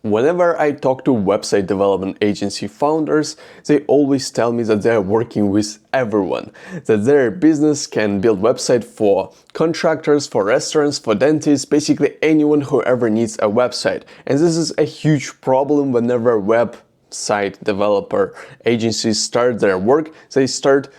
Whenever I talk to website development agency founders, they always tell me that they're working with everyone, that their business can build website for contractors, for restaurants, for dentists, basically anyone who ever needs a website. And this is a huge problem whenever website developer agencies start their work. They start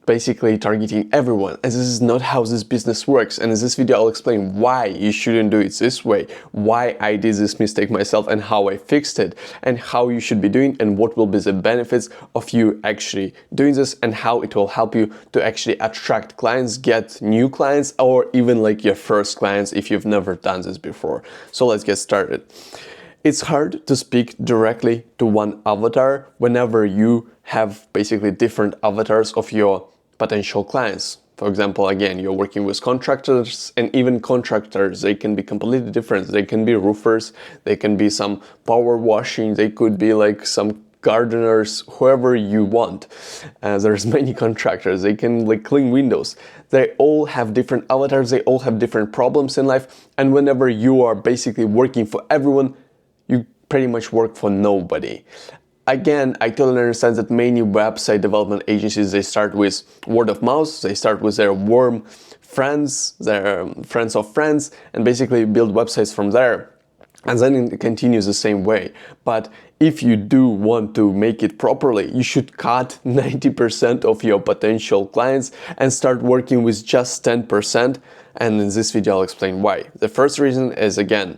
basically targeting everyone, and this is not how this business works. And in this video I'll explain why you shouldn't do it this way, why I did this mistake myself and how I fixed it, and how you should be doing and what will be the benefits of you actually doing this, and how it will help you to actually attract clients, get new clients, or even like your first clients if you've never done this before. So let's get started. It's hard to speak directly to one avatar whenever you have basically different avatars of your potential clients. For example, again, you're working with contractors, and even contractors, they can be completely different. They can be roofers, they can be some power washing, they could be like some gardeners, whoever you want. There's many contractors, they can like clean windows. They all have different avatars, they all have different problems in life, and whenever you are basically working for everyone, you pretty much work for nobody. Again, I totally understand that many website development agencies, they start with word of mouth, they start with their warm friends, their friends of friends, and basically build websites from there. And then it continues the same way. But if you do want to make it properly, you should cut 90% of your potential clients and start working with just 10%. And in this video, I'll explain why. The first reason is, again,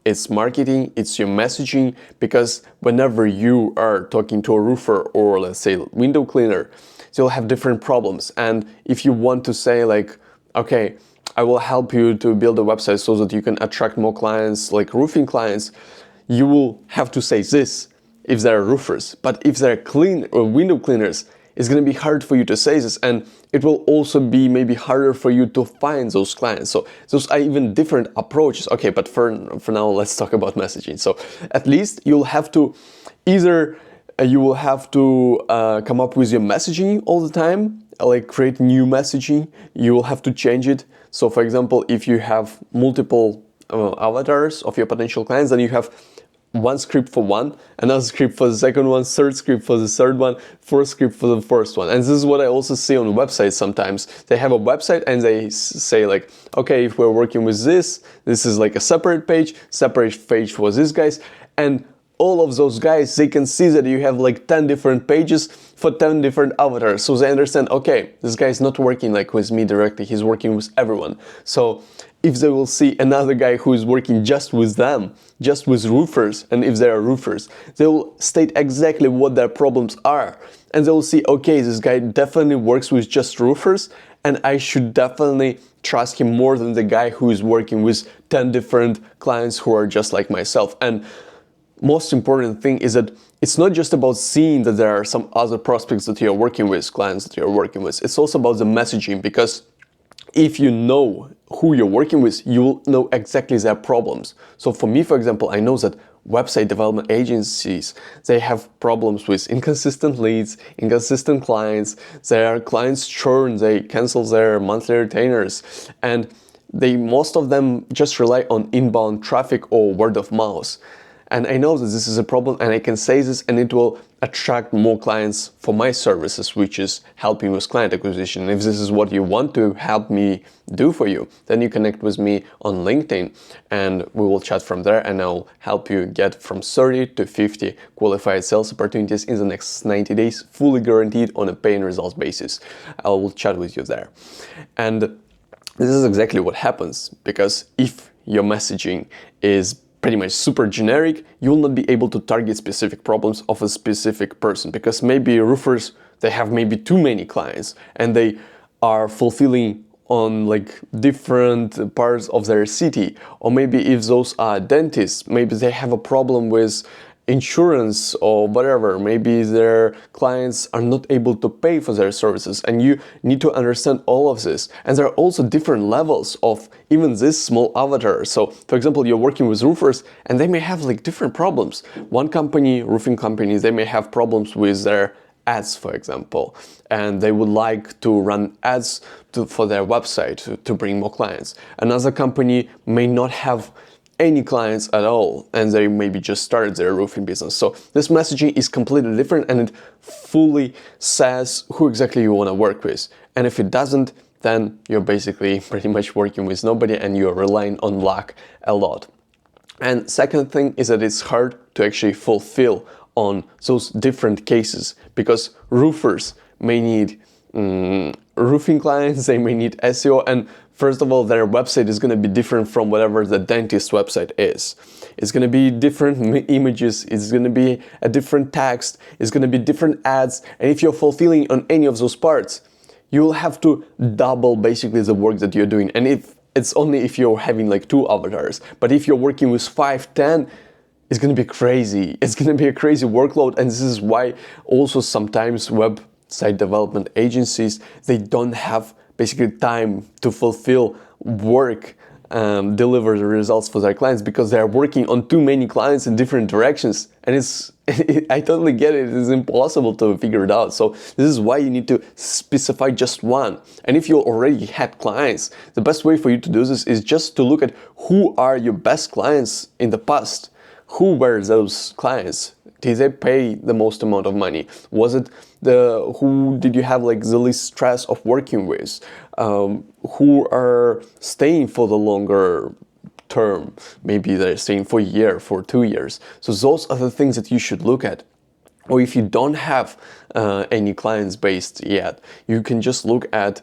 it's marketing, it's your messaging, because whenever you are talking to a roofer or let's say window cleaner, you'll have different problems. And if you want to say like, okay, I will help you to build a website so that you can attract more clients, like roofing clients, you will have to say this if they're roofers. But if they're window cleaners, it's going to be hard for you to say this, and it will also be maybe harder for you to find those clients. So those are even different approaches. Okay, but for now, let's talk about messaging. So at least you'll have to either you will have to come up with your messaging all the time, like create new messaging. You will have to change it. So for example, if you have multiple avatars of your potential clients, then you have one script for one, another script for the second one, third script for the third one, fourth script for the first one. And this is what I also see on websites sometimes. They have a website and they say like, okay, if we're working with this is like a separate page for these guys. And all of those guys, they can see that you have like 10 different pages for 10 different avatars. So they understand, okay, this guy is not working like with me directly, he's working with everyone. So if they will see another guy who is working just with them, just with roofers, and if they are roofers, they will state exactly what their problems are. And they will see, okay, this guy definitely works with just roofers, and I should definitely trust him more than the guy who is working with 10 different clients who are just like myself. And most important thing is that it's not just about seeing that there are some other prospects that you're working with, clients that you're working with. It's also about the messaging, because if you know who you're working with, you will know exactly their problems. So for me, for example, I know that website development agencies, they have problems with inconsistent leads, inconsistent clients, their clients churn, they cancel their monthly retainers, and most of them just rely on inbound traffic or word of mouth. And I know that this is a problem, and I can say this, and it will attract more clients for my services, which is helping with client acquisition. If this is what you want to help me do for you, then you connect with me on LinkedIn and we will chat from there, and I'll help you get from 30 to 50 qualified sales opportunities in the next 90 days, fully guaranteed on a pay and results basis. I will chat with you there. And this is exactly what happens, because if your messaging is pretty much super generic, you will not be able to target specific problems of a specific person, because maybe roofers, they have maybe too many clients and they are fulfilling on like different parts of their city. Or maybe if those are dentists, maybe they have a problem with insurance or whatever. Maybe their clients are not able to pay for their services, and you need to understand all of this. And there are also different levels of even this small avatar. So for example, you're working with roofers and they may have like different problems. One company, roofing company, they may have problems with their ads, for example, and they would like to run ads for their website to bring more clients. Another company may not have any clients at all, and they maybe just started their roofing business. So this messaging is completely different, and it fully says who exactly you want to work with. And if it doesn't, then you're basically pretty much working with nobody and you're relying on luck a lot. And second thing is that it's hard to actually fulfill on those different cases, because roofers may need roofing clients, they may need SEO, and first of all, their website is going to be different from whatever the dentist website is. It's going to be different images, it's going to be a different text, it's going to be different ads, and if you're fulfilling on any of those parts, you will have to double basically the work that you're doing. And if it's only if you're having like 2 avatars, but if you're working with 5, 10, it's going to be crazy. It's going to be a crazy workload, and this is why also sometimes website development agencies, they don't have basically time to fulfill work, deliver the results for their clients, because they are working on too many clients in different directions, and I totally get it. It is impossible to figure it out. So this is why you need to specify just one. And if you already had clients, the best way for you to do this is just to look at who are your best clients in the past. Who were those clients? Did they pay the most amount of money? Was it who did you have like the least stress of working with? Who are staying for the longer term? Maybe they're staying for a year, for 2 years. So those are the things that you should look at. Or if you don't have any clients based yet, you can just look at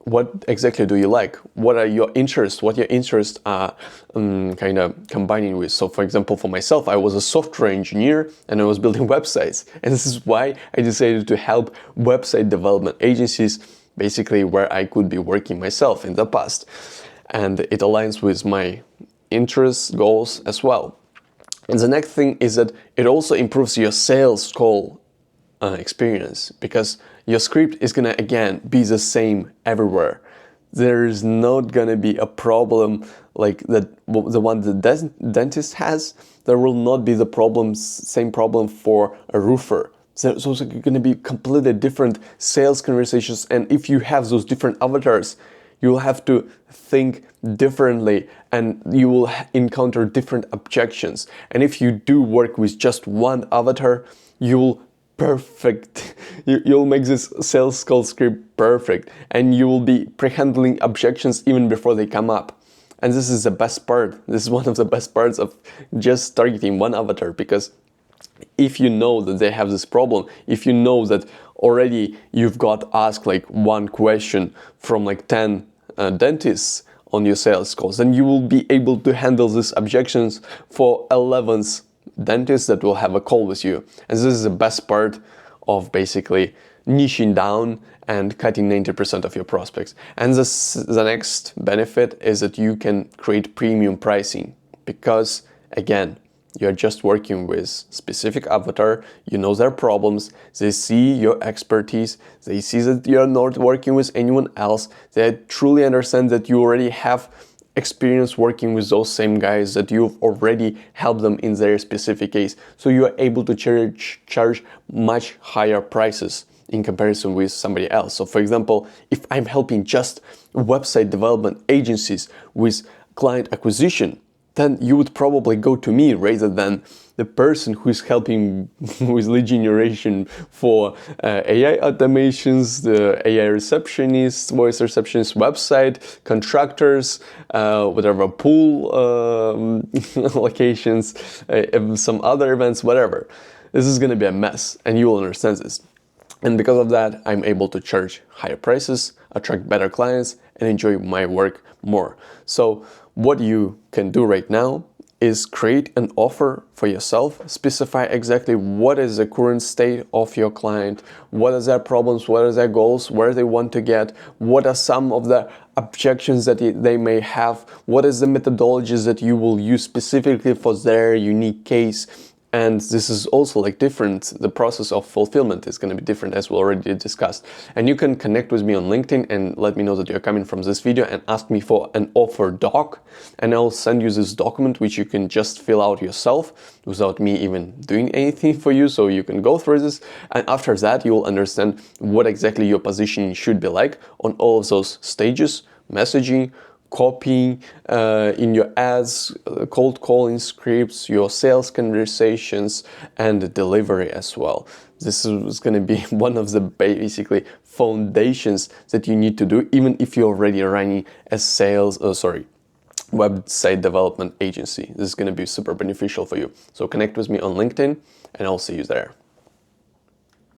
what exactly do you like? What are your interests? What your interests are kind of combining with. So for example, for myself, I was a software engineer and I was building websites. And this is why I decided to help website development agencies, basically where I could be working myself in the past. And it aligns with my interests, goals as well. And the next thing is that it also improves your sales call experience, because your script is gonna again be the same everywhere. There is not gonna be a problem like that the one the dentist has. There will not be the same problem for a roofer. So it's going to be completely different sales conversations, and if you have those different avatars, you will have to think differently and you will encounter different objections. And if you do work with just one avatar, you'll make this sales call script perfect, and you will be pre-handling objections even before they come up. And this is the best part. This is one of the best parts of just targeting one avatar, because if you know that they have this problem, if you know that already you've got asked like one question from like 10 dentists on your sales calls, then you will be able to handle these objections for 11th dentist that will have a call with you. And this is the best part of basically niching down and cutting 90% of your prospects. And the next benefit is that you can create premium pricing, because again, you're just working with specific avatar, you know their problems, they see your expertise, they see that you're not working with anyone else, they truly understand that you already have experience working with those same guys, that you've already helped them in their specific case. So you are able to charge much higher prices in comparison with somebody else. So for example, if I'm helping just website development agencies with client acquisition, then you would probably go to me rather than the person who's helping with lead generation for AI automations, the AI receptionist, voice receptionist website, contractors, whatever, pool locations, some other events, whatever. This is going to be a mess, and you will understand this. And because of that, I'm able to charge higher prices, attract better clients, and enjoy my work more. So what you can do right now is create an offer for yourself, specify exactly what is the current state of your client, what are their problems, what are their goals, where they want to get, what are some of the objections that they may have, what is the methodologies that you will use specifically for their unique case. And this is also like different, the process of fulfillment is going to be different, as we already discussed. And you can connect with me on LinkedIn and let me know that you're coming from this video and ask me for an offer doc. And I'll send you this document, which you can just fill out yourself without me even doing anything for you. So you can go through this. And after that, you will understand what exactly your positioning should be like on all of those stages: messaging, copying in your ads, cold calling scripts, your sales conversations, and the delivery as well. This is going to be one of the basically foundations that you need to do, even if you're already running a website development agency. This is going to be super beneficial for you. So connect with me on LinkedIn, and I'll see you there.